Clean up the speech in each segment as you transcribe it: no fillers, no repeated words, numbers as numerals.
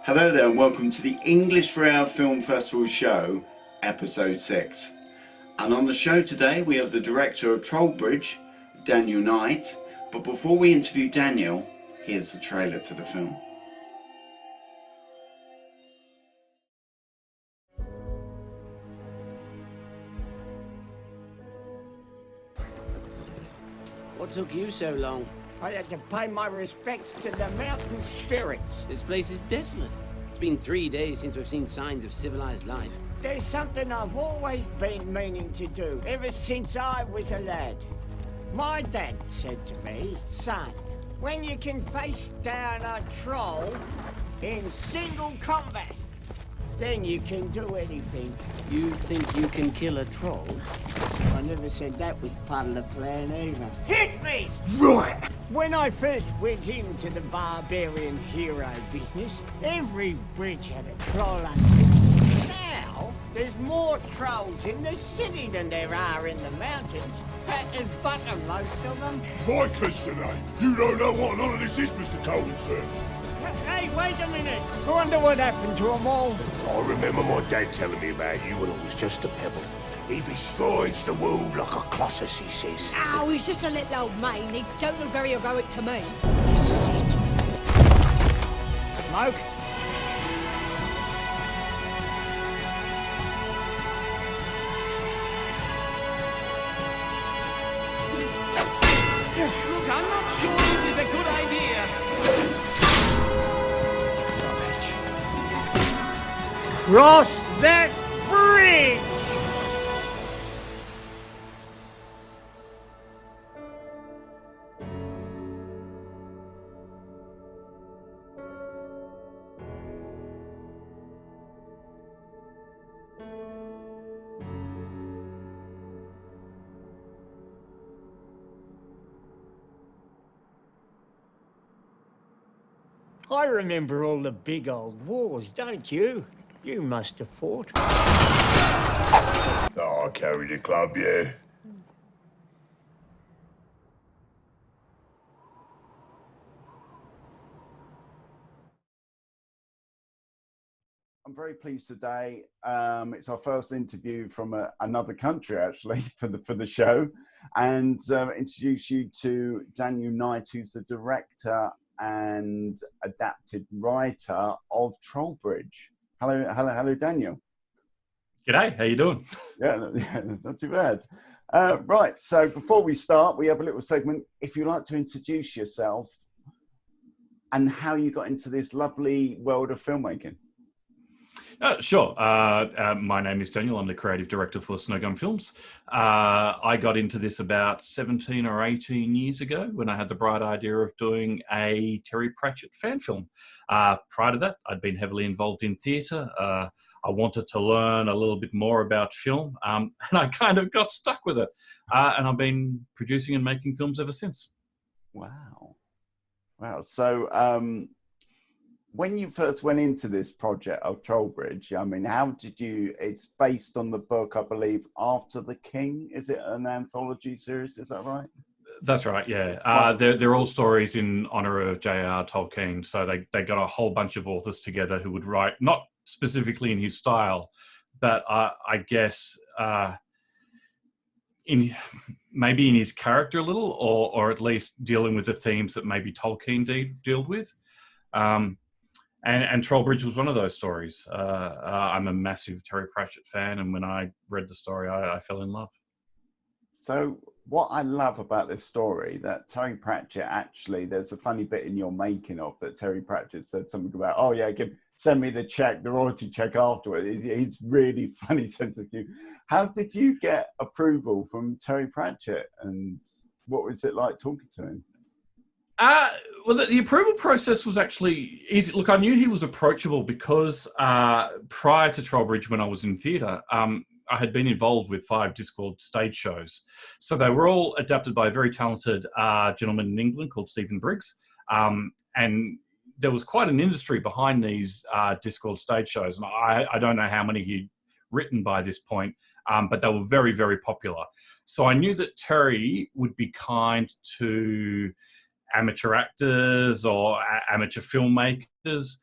Hello there and welcome to the English for Our Film Festival show, episode 6. And on the show today we have the director of Troll Bridge, Daniel Knight. But before we interview Daniel, here's the trailer to the film. What took you so long? I had to pay my respects to the mountain spirits. This place is desolate. It's been 3 days since we've seen signs of civilized life. There's something I've always been meaning to do, ever since I was a lad. My dad said to me, son, when you can face down a troll in single combat, then you can do anything. You think you can kill a troll? I never said that was part of the plan either. Hit me! Right! When I first went into the barbarian hero business, every bridge had a troll under it. Now, there's more trolls in the city than there are in the mountains. There's butter, most of them. My today. You don't know what none of this is, Mr. Coleman, sir. Hey, wait a minute. I wonder what happened to them all. I remember my dad telling me about you when it was just a pebble. He destroys the world like a colossus, he says. Oh, he's just a little old man. He don't look very heroic to me. This is it. Smoke? Look, I'm not sure this is a good idea. Cross that bridge! I remember all the big old wars, don't you? You must have fought. Oh, I carried the club, yeah. I'm very pleased today. It's our first interview from another country, actually, for the show, and introduce you to Daniel Knight, who's the director and adapted writer of Troll Bridge. Hello, Daniel. G'day, how you doing? Yeah, not too bad. Right, so before we start, we have a little segment. If you'd like to introduce yourself and how you got into this lovely world of filmmaking. Sure. My name is Daniel. I'm the creative director for Snowgum Films. I got into this about 17 or 18 years ago when I had the bright idea of doing a Terry Pratchett fan film. Prior to that, I'd been heavily involved in theatre. I wanted to learn a little bit more about film, and I kind of got stuck with it. And I've been producing and making films ever since. Wow. So, when you first went into this project of Troll Bridge, I mean, how did you, it's based on the book, I believe, After the King. Is it an anthology series? Is that right? That's right, yeah. They're all stories in honour of J.R. Tolkien. So they got a whole bunch of authors together who would write, not specifically in his style, but I guess maybe in his character a little, or at least dealing with the themes that maybe Tolkien dealt with. And Troll Bridge was one of those stories. I'm a massive Terry Pratchett fan, and when I read the story, I fell in love. So what I love about this story, that Terry Pratchett actually, there's a funny bit in your making of that Terry Pratchett said something about, oh yeah, send me the check, the royalty check afterward. He's really funny sense of humor. How did you get approval from Terry Pratchett, and what was it like talking to him? Well, the approval process was actually easy. Look, I knew he was approachable because prior to Troll Bridge, when I was in theatre, I had been involved with 5 Discworld stage shows. So they were all adapted by a very talented gentleman in England called Stephen Briggs. And there was quite an industry behind these Discworld stage shows. And I don't know how many he'd written by this point, but they were very, very popular. So I knew that Terry would be kind to amateur actors or amateur filmmakers,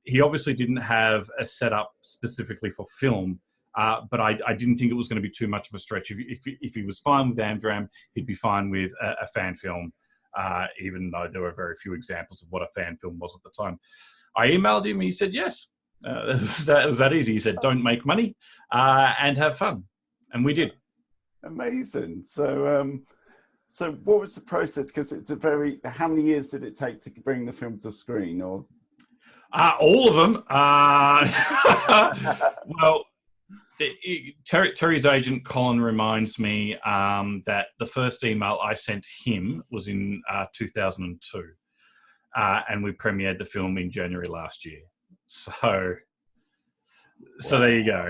He obviously didn't have a setup specifically for film, but I didn't think it was going to be too much of a stretch. If he was fine with Amdram, he'd be fine with a fan film, even though there were very few examples of what a fan film was at the time. I emailed him, and he said yes. It was that easy. He said, don't make money and have fun. And we did. Amazing. So, so what was the process? Because it's a very, how many years did it take to bring the film to screen? Or all of them. Well, Terry's agent, Colin, reminds me that the first email I sent him was in 2002. And we premiered the film in January last year. So there you go.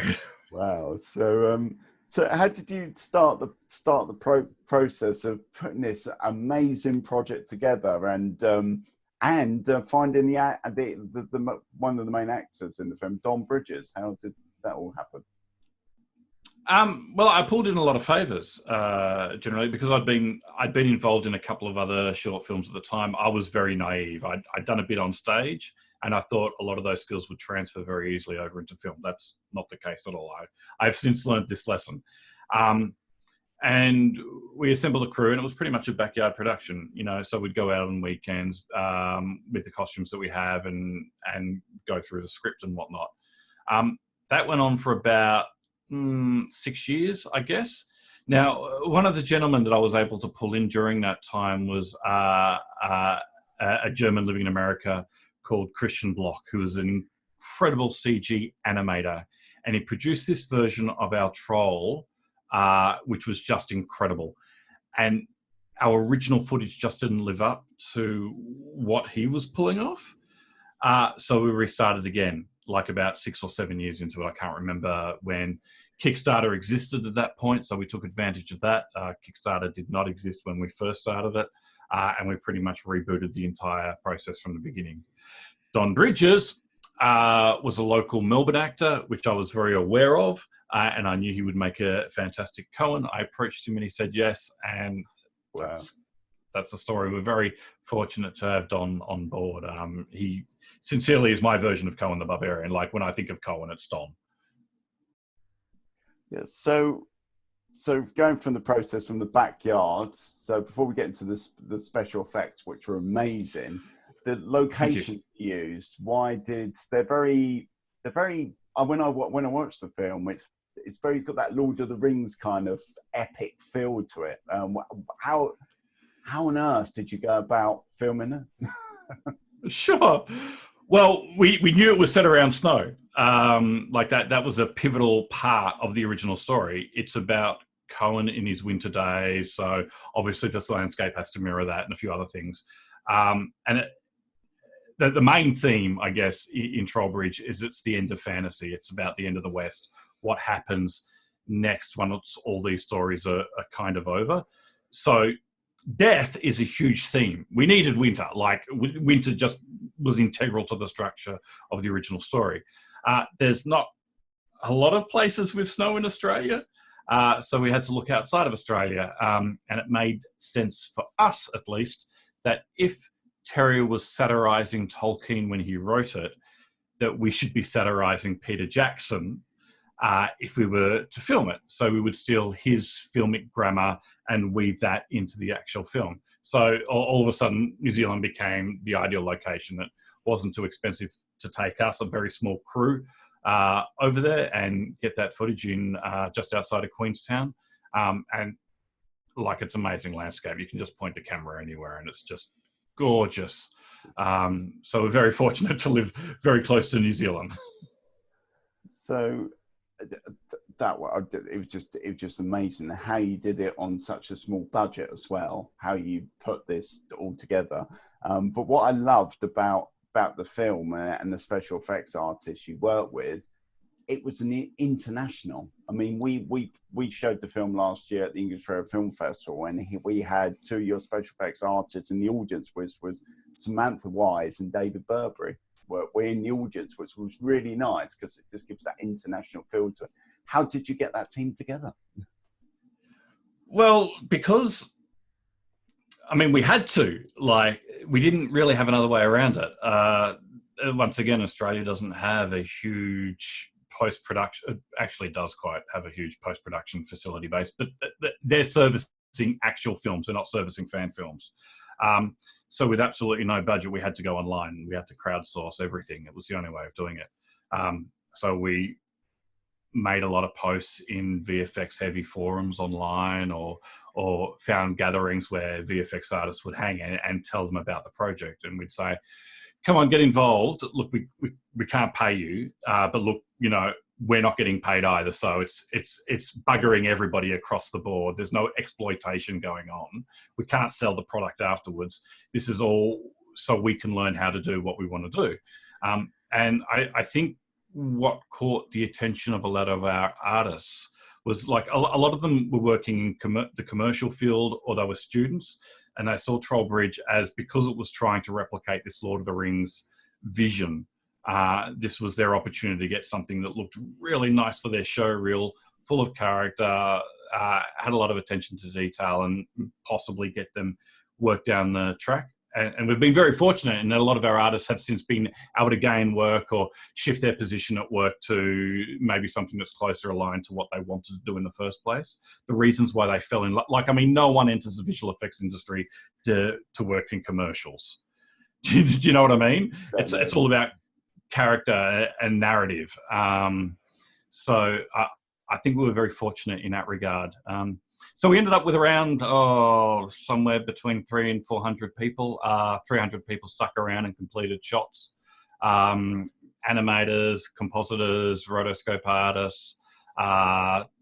Wow. So, so how did you start the process of putting this amazing project together and finding the one of the main actors in the film, Don Bridges? How did that all happen? Well, I pulled in a lot of favours generally because I'd been involved in a couple of other short films at the time. I was very naive. I'd done a bit on stage, and I thought a lot of those skills would transfer very easily over into film. That's not the case at all. I've since learned this lesson. And we assembled a crew, and it was pretty much a backyard production, you know. So we'd go out on weekends with the costumes that we have and go through the script and whatnot. That went on for about 6 years, I guess. Now, one of the gentlemen that I was able to pull in during that time was a German living in America called Christian Bloch, who was an incredible CG animator. And he produced this version of our Troll, which was just incredible. And our original footage just didn't live up to what he was pulling off. So we restarted again, like about 6 or 7 years into it. I can't remember when Kickstarter existed at that point, so we took advantage of that. Kickstarter did not exist when we first started it, and we pretty much rebooted the entire process from the beginning. Don Bridges was a local Melbourne actor, which I was very aware of, and I knew he would make a fantastic Cohen. I approached him and he said yes, and wow. That's the story. We're very fortunate to have Don on board. He sincerely is my version of Cohen the Barbarian. Like, when I think of Cohen, it's Don. Yeah, so going from the process from the backyard, so before we get into the special effects, which were amazing, the location used, they're very when I watched the film, it's very got that Lord of the Rings kind of epic feel to it. How on earth did you go about filming it? Sure. Well, we knew it was set around snow. Like that was a pivotal part of the original story. It's about Cohen in his winter days, so obviously this landscape has to mirror that and a few other things. And the main theme, I guess, in Troll Bridge is it's the end of fantasy. It's about the end of the West. What happens next once all these stories are kind of over? So death is a huge theme. We needed winter. Like, winter just was integral to the structure of the original story. There's not a lot of places with snow in Australia, so we had to look outside of Australia, and it made sense for us, at least, that if Terry was satirising Tolkien when he wrote it, that we should be satirising Peter Jackson if we were to film it. So we would steal his filmic grammar and weave that into the actual film. So all of a sudden, New Zealand became the ideal location. It wasn't too expensive to take us, a very small crew, over there and get that footage in just outside of Queenstown. And like, it's amazing landscape. You can just point the camera anywhere and it's just gorgeous. So we're very fortunate to live very close to New Zealand. So it was just amazing how you did it on such a small budget as well, how you put this all together. But what I loved about the film and the special effects artists you worked with, it was an international. I mean, we showed the film last year at the English Rare Film Festival, and we had two of your special effects artists in the audience, which was Samantha Wise and David Burberry. Were in the audience, which was really nice because it just gives that international feel to it. How did you get that team together? Well, because, I mean, we had to. Like, we didn't really have another way around it. once again, Australia doesn't have a huge post-production. It actually does quite have a huge post-production facility base, but they're servicing actual films. They're not servicing fan films. So with absolutely no budget, we had to go online. We had to crowdsource everything. It was the only way of doing it. So we made a lot of posts in VFX-heavy forums online, or found gatherings where VFX artists would hang and tell them about the project. And we'd say, come on, get involved. Look, we can't pay you, but look, you know, we're not getting paid either. So it's buggering everybody across the board. There's no exploitation going on. We can't sell the product afterwards. This is all so we can learn how to do what we want to do. And I think what caught the attention of a lot of our artists was, like, a lot of them were working in the commercial field, or they were students, and they saw Troll Bridge as, because it was trying to replicate this Lord of the Rings vision, this was their opportunity to get something that looked really nice for their show reel, full of character, had a lot of attention to detail, and possibly get them work down the track. And we've been very fortunate in that a lot of our artists have since been able to gain work or shift their position at work to maybe something that's closer aligned to what they wanted to do in the first place. The reasons why they fell in, like, I mean, no one enters the visual effects industry to work in commercials. Do you know what I mean? It's all about character and narrative. So I think we were very fortunate in that regard. So we ended up with around somewhere between 300 and 400 people. 300 people stuck around and completed shots. Animators, compositors, rotoscope artists.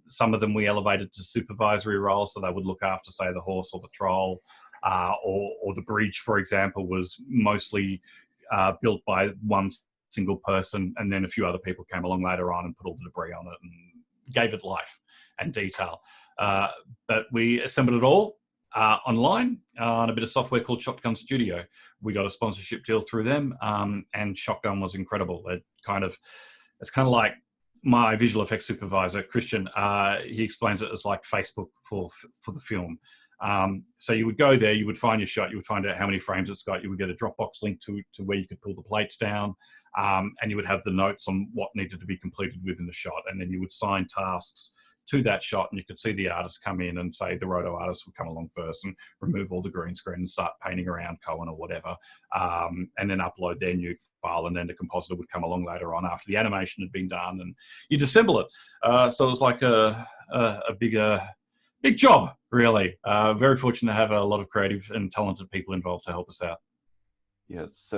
Some of them we elevated to supervisory roles, so they would look after, say, the horse or the troll, or the bridge, for example, was mostly built by one single person, and then a few other people came along later on and put all the debris on it and gave it life and detail. But we assembled it all online on a bit of software called Shotgun Studio. We got a sponsorship deal through them, and Shotgun was incredible. It's kind of like my visual effects supervisor, Christian. He explains it as like Facebook for the film. So you would go there, you would find your shot, you would find out how many frames it's got, you would get a Dropbox link to where you could pull the plates down, and you would have the notes on what needed to be completed within the shot, and then you would sign tasks to that shot, and you could see the artist come in, and say the roto artist would come along first and remove all the green screen and start painting around Cohen or whatever, and then upload their new file, and then the compositor would come along later on after the animation had been done, and you'd assemble it. So it was like a big job, really. Very fortunate to have a lot of creative and talented people involved to help us out. Yes,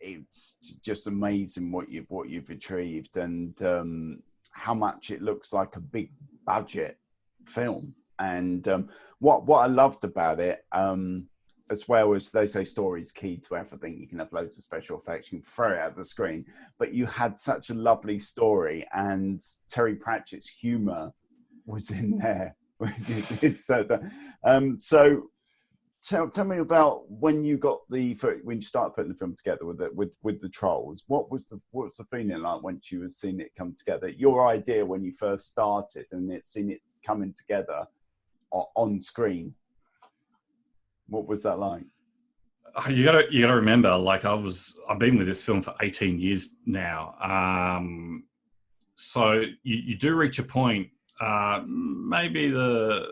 it's just amazing what you've achieved, and how much it looks like a big budget film. And what I loved about it, as well as they say story's key to everything. You can have loads of special effects, you can throw it at the screen, but you had such a lovely story, and Terry Pratchett's humor was in there. So tell me about when you started putting the film together with the trolls. What was the feeling like once you were seeing it come together? Your idea when you first started, and seeing it coming together on screen. What was that like? You gotta remember, like, I've been with this film for 18 years now. So you do reach a point, maybe the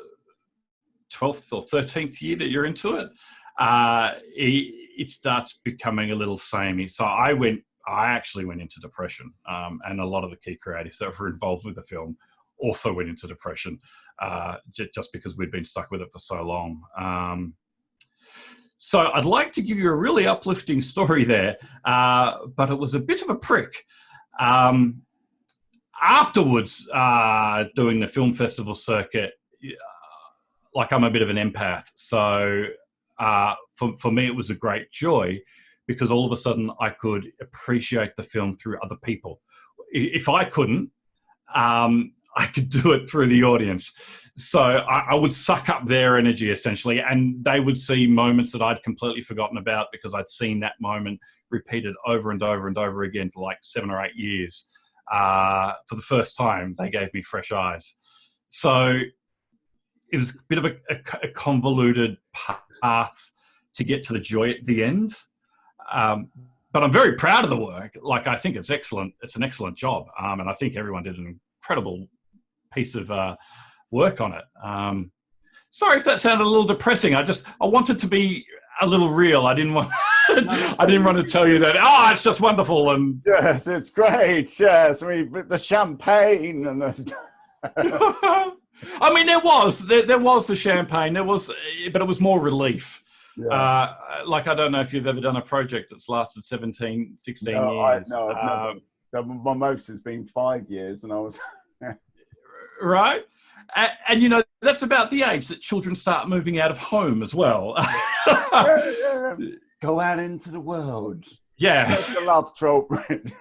12th or 13th year that you're into it, it starts becoming a little samey. So I actually went into depression, and a lot of the key creatives that were involved with the film also went into depression, just because we'd been stuck with it for so long. So I'd like to give you a really uplifting story there, but it was a bit of a prick. Afterwards, doing the film festival circuit, like, I'm a bit of an empath. So for me, it was a great joy, because all of a sudden I could appreciate the film through other people. If I couldn't, I could do it through the audience. So I would suck up their energy, essentially, and they would see moments that I'd completely forgotten about, because I'd seen that moment repeated over and over and over again for like 7 or 8 years. For the first time, they gave me fresh eyes. So it was a bit of a convoluted path to get to the joy at the end. But but I'm very proud of the work. Like, I think it's excellent. It's an excellent job. And I think everyone did an incredible piece of work on it. Sorry if that sounded a little depressing. I wanted to be a little real. I didn't want to tell you that, it's just wonderful. And yes, it's great. Yes, the champagne and the... I mean, there was the champagne. But it was more relief. Yeah. Like, I don't know if you've ever done a project that's lasted 16 years. I've never. My most has been 5 years, and I was... Right? And, you know, that's about the age that children start moving out of home as well. Yeah. Go out into the world. Yeah. That's the love Troll Bridge.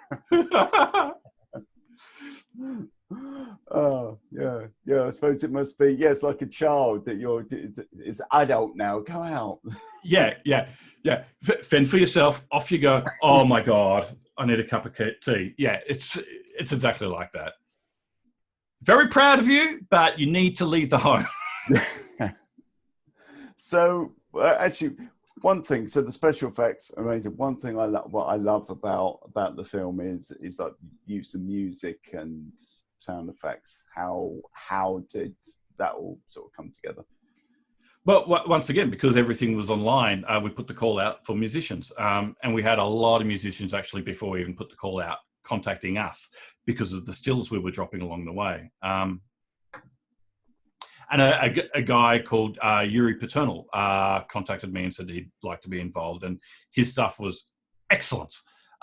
Oh, yeah. I suppose it must be, yes, like a child that it's adult now. Go out. Yeah. Fend for yourself. Off you go. Oh my God, I need a cup of tea. Yeah, it's exactly like that. Very proud of you, but you need to leave the home. So, actually, one thing. So the special effects, amazing. One thing what I love about the film is like use of music and sound effects. How did that all sort of come together? Well, once again, because everything was online, we put the call out for musicians, and we had a lot of musicians actually before we even put the call out contacting us because of the stills we were dropping along the way. And a guy called Yuri Paternal contacted me and said he'd like to be involved, and his stuff was excellent.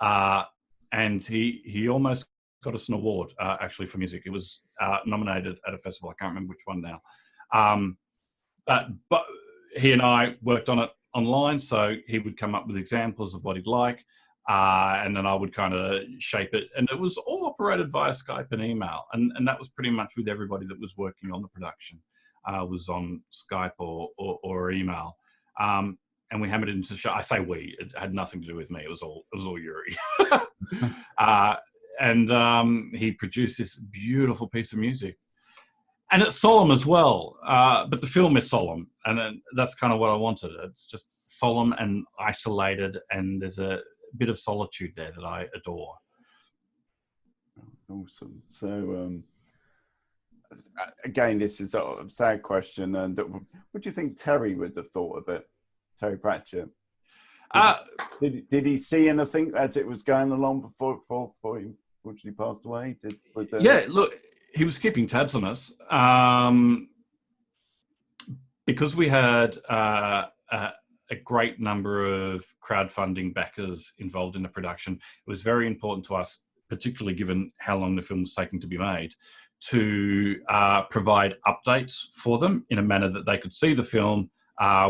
And he almost got us an award actually for music. It was nominated at a festival. I can't remember which one now. But he and I worked on it online, so he would come up with examples of what he'd like, and then I would kind of shape it. And it was all operated via Skype and email, and that was pretty much with everybody that was working on the production. Was on Skype or email, and we hammered it into show. I say we; it had nothing to do with me. It was all Yuri, and he produced this beautiful piece of music, and it's solemn as well. But the film is solemn, and that's kind of what I wanted. It's just solemn and isolated, and there's a bit of solitude there that I adore. Awesome. So. Again, this is a sad question. And what do you think Terry would have thought of it? Terry Pratchett. Did he see anything as it was going along before he unfortunately passed away? Yeah, look, he was keeping tabs on us because we had a great number of crowdfunding backers involved in the production. It was very important to us, particularly given how long the film was taking to be made, to provide updates for them in a manner that they could see the film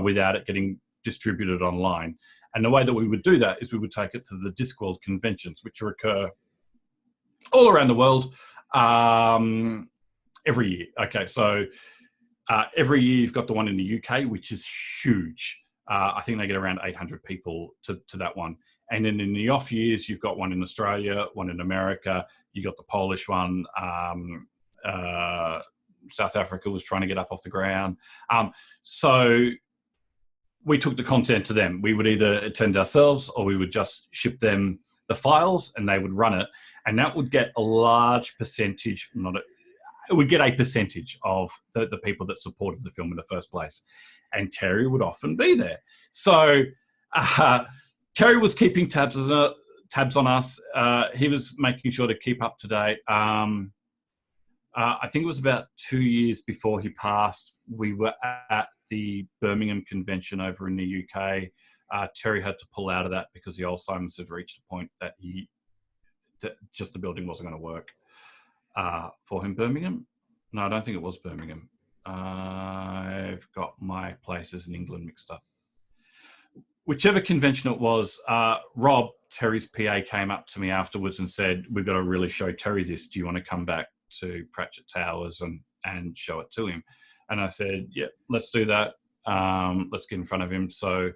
without it getting distributed online. And the way that we would do that is we would take it to the Discworld Conventions, which occur all around the world every year. Okay, so every year you've got the one in the UK, which is huge. I think they get around 800 people to that one. And then in the off years, you've got one in Australia, one in America, you got the Polish one, South Africa was trying to get up off the ground. So we took the content to them. We would either attend ourselves or we would just ship them the files and they would run it. And that would get a large percentage, it would get a percentage of the people that supported the film in the first place. And Terry would often be there. So Terry was keeping tabs on us. He was making sure to keep up to date. I think it was about 2 years before he passed. We were at the Birmingham convention over in the UK. Terry had to pull out of that because the Alzheimer's had reached a point that just the building wasn't going to work for him. Birmingham? No, I don't think it was Birmingham. I've got my places in England mixed up. Whichever convention it was, Rob, Terry's PA, came up to me afterwards and said, "We've got to really show Terry this. Do you want to come back to Pratchett Towers and show it to him?" And I said, "Yeah, let's do that. Let's get in front of him." So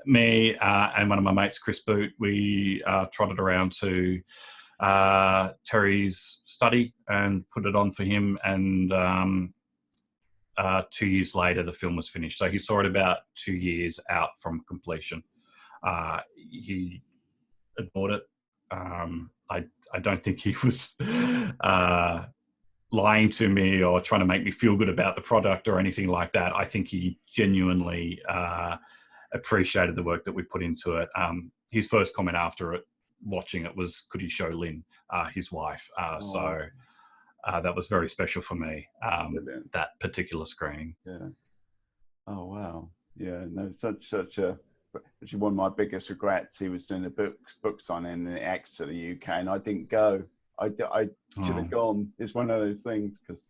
me and one of my mates, Chris Boot, we trotted around to Terry's study and put it on for him. And 2 years later, the film was finished. So he saw it about 2 years out from completion. He adored it. I don't think he was lying to me or trying to make me feel good about the product or anything like that. I think he genuinely appreciated the work that we put into it. His first comment after it, watching it, was, could he show Lynn, his wife? So that was very special for me, that particular screening. Yeah. Oh, wow. Yeah, no, such a, actually one of my biggest regrets, he was doing the book signing in Exeter, the UK, and I didn't go. I should have gone. It's one of those things, because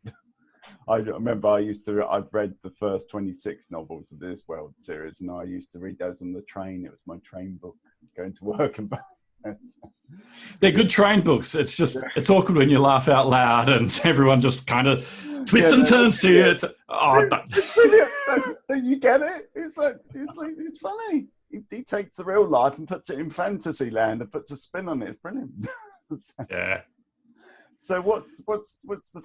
I remember I've read the first 26 novels of the Discworld series, and I used to read those on the train. It was my train book, going to work and back. They're good train books. It's just, it's awkward when you laugh out loud and everyone just kind of twists and turns to you. It's, it's brilliant. Don't you get it? It's funny. He takes the real life and puts it in fantasy land and puts a spin on it. It's brilliant. Yeah. So what's the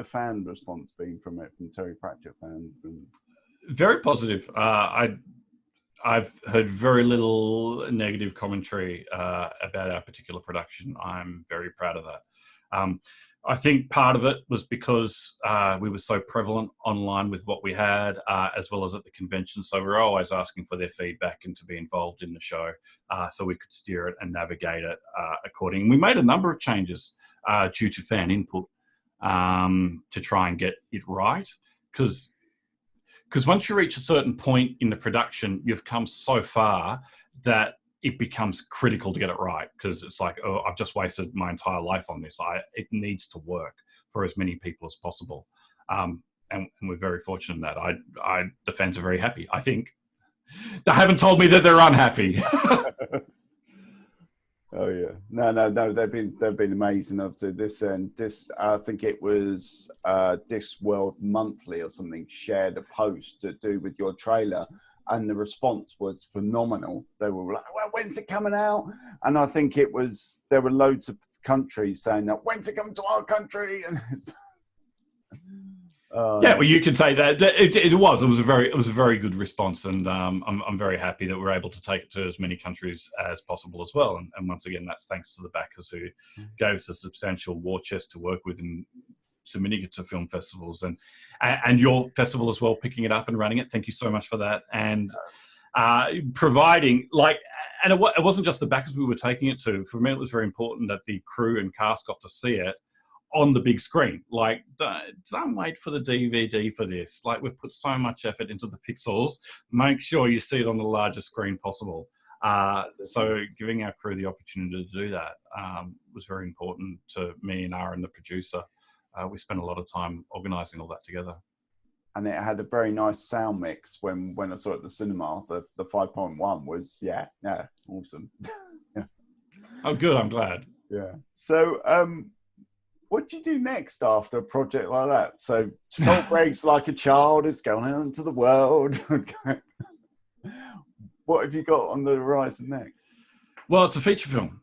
fan response been from it, from Terry Pratchett fans? And very positive. I've heard very little negative commentary about our particular production. I'm very proud of that. I think part of it was because we were so prevalent online with what we had, as well as at the convention. So we were always asking for their feedback and to be involved in the show, so we could steer it and navigate it accordingly. We made a number of changes due to fan input to try and get it right, because once you reach a certain point in the production, you've come so far that it becomes critical to get it right, because it's like, oh, I've just wasted my entire life on this. It needs to work for as many people as possible. And we're very fortunate in that. The fans are very happy. I think they haven't told me that they're unhappy. Oh yeah, no. They've been amazing up to this, and this. I think it was Discworld Monthly or something shared a post to do with your trailer, and the response was phenomenal. They were like, "Well, when's it coming out?" And I think there were loads of countries saying that, "When's it coming to our country?" And yeah, well, you could say that it was a very good response, and I'm very happy that we're able to take it to as many countries as possible as well. And once again, that's thanks to the backers who gave us a substantial war chest to work with in submitting it to film festivals, and your festival as well, picking it up and running it. Thank you so much for that, and providing and it wasn't just the backers we were taking it to. For me, it was very important that the crew and cast got to see it on the big screen. Like, don't wait for the DVD for this. Like, we've put so much effort into the pixels. Make sure you see it on the largest screen possible. So giving our crew the opportunity to do that was very important to me and Aaron, the producer. We spent a lot of time organising all that together. And it had a very nice sound mix when I saw it at the cinema. The 5.1 was, yeah, awesome. Yeah. Oh, good. I'm glad. Yeah. So, what do you do next after a project like that? So, Troll Bridge Like a Child is going out into the world. What have you got on the horizon next? Well, it's a feature film.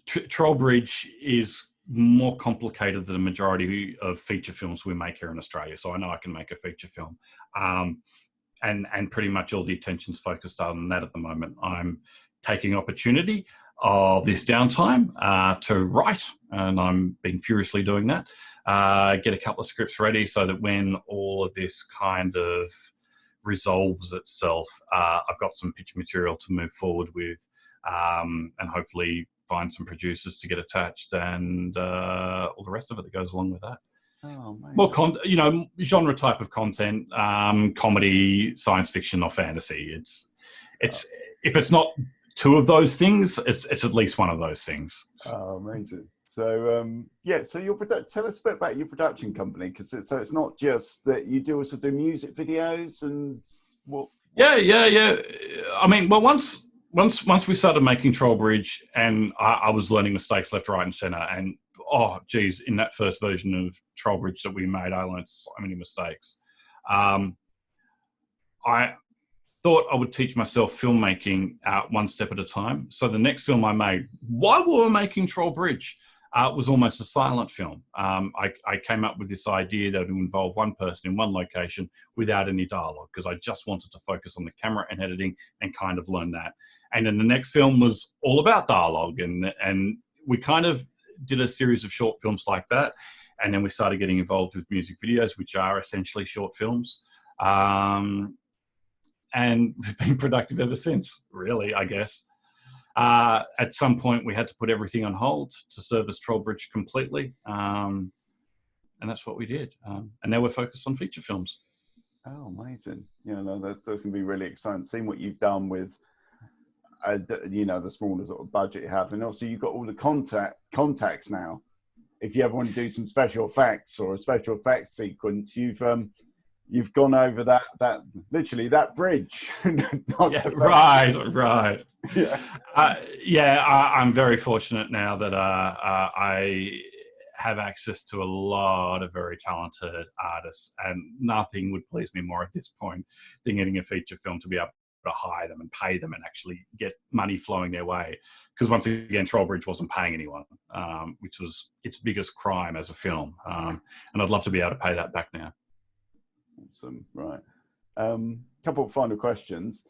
Troll Bridge is more complicated than the majority of feature films we make here in Australia. So I know I can make a feature film. And pretty much all the attention's focused on that at the moment. I'm taking opportunity of this downtime to write, and I'm been furiously doing that. Get a couple of scripts ready so that when all of this kind of resolves itself, I've got some pitch material to move forward with, and hopefully find some producers to get attached, and all the rest of it that goes along with that. Oh, more genre type of content, comedy, science fiction, or fantasy. It's if it's not two of those things, it's at least one of those things. Oh, amazing. So so tell us a bit about your production company, because it's not just that you do also do music videos and what? Yeah. I mean, well, once we started making Troll Bridge, and I was learning mistakes left, right, and centre, and oh, geez, in that first version of Troll Bridge that we made, I learned so many mistakes. I thought I would teach myself filmmaking one step at a time. So the next film I made, while we were making Troll Bridge, was almost a silent film. I came up with this idea that it would involve one person in one location without any dialogue, because I just wanted to focus on the camera and editing and kind of learn that. And then the next film was all about dialogue, and we kind of did a series of short films like that. And then we started getting involved with music videos, which are essentially short films. And we've been productive ever since, really, I guess. At some point, we had to put everything on hold to service Troll Bridge completely. And that's what we did. And now we're focused on feature films. Oh, amazing. Yeah, no, that's going to be really exciting. Seeing what you've done with, you know, the smaller sort of budget you have. And also you've got all the contacts now. If you ever want to do some special effects or a special effects sequence, you've gone over that literally that bridge. Yeah, right. Yeah. I'm very fortunate now that I have access to a lot of very talented artists, and nothing would please me more at this point than getting a feature film to be able to hire them and pay them and actually get money flowing their way. Because once again, Troll Bridge wasn't paying anyone, which was its biggest crime as a film. And I'd love to be able to pay that back now. Awesome. Right. Couple of final questions.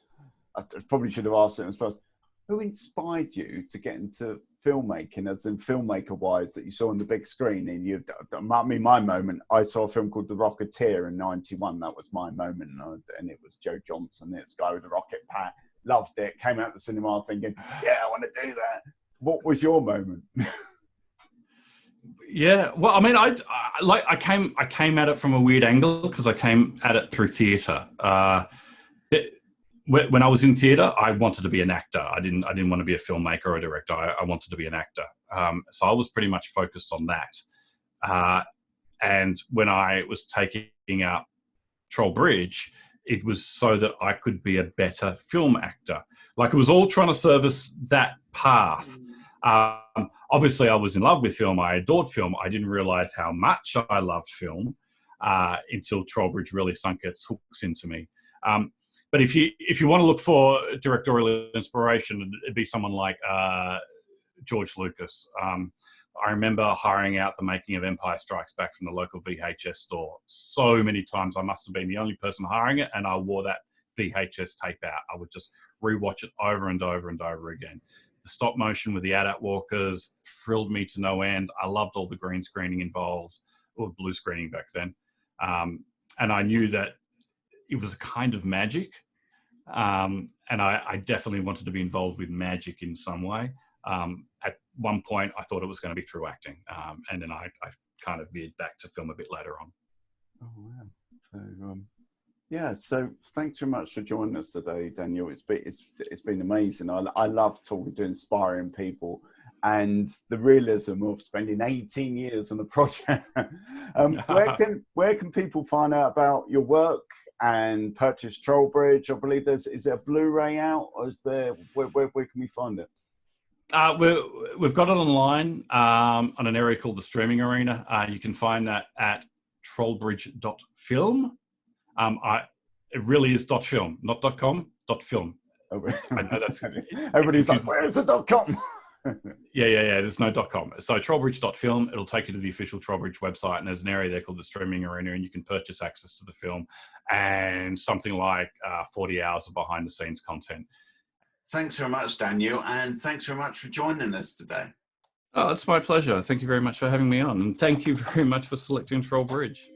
I probably should have asked it as first. Who inspired you to get into filmmaking, as in filmmaker wise, that you saw on the big screen? And my moment, I saw a film called The Rocketeer in '91. That was my moment. And it was Joe Johnson, this guy with the rocket pack. Loved it. Came out the cinema thinking, yeah, I want to do that. What was your moment? Yeah, well, I mean, I came at it from a weird angle, because I came at it through theatre. When I was in theatre, I wanted to be an actor. I didn't want to be a filmmaker or a director. I wanted to be an actor. So I was pretty much focused on that. And when I was taking out Troll Bridge, it was so that I could be a better film actor. Like, it was all trying to service that path. Obviously, I was in love with film. I adored film. I didn't realize how much I loved film until Troll Bridge really sunk its hooks into me. But if you want to look for directorial inspiration, it'd be someone like George Lucas. I remember hiring out the making of Empire Strikes Back from the local VHS store so many times. I must have been the only person hiring it, and I wore that VHS tape out. I would just rewatch it over and over and over again. The stop motion with the AT-AT walkers thrilled me to no end. I loved all the green screening involved, or blue screening back then. And I knew that it was a kind of magic. And I definitely wanted to be involved with magic in some way. At one point, I thought it was going to be through acting. And then I kind of veered back to film a bit later on. Oh, wow. So, yeah, so thanks very much for joining us today, Daniel. It's been amazing. I love talking to inspiring people, and the realism of spending 18 years on the project. Where can people find out about your work and purchase Troll Bridge? I believe is there a Blu-ray out, or is there where can we find it? We've got it online on an area called the Streaming Arena. You can find that at trollbridge.film. It really is .film, not .com, .film. I know that's everybody's like, where's the .com? Yeah. There's no .com. So trollbridge.film. It'll take you to the official Troll Bridge website, and there's an area there called the Streaming Arena, and you can purchase access to the film and something like 40 hours of behind-the-scenes content. Thanks very much, Daniel, and thanks very much for joining us today. Oh, it's my pleasure. Thank you very much for having me on, and thank you very much for selecting Troll Bridge.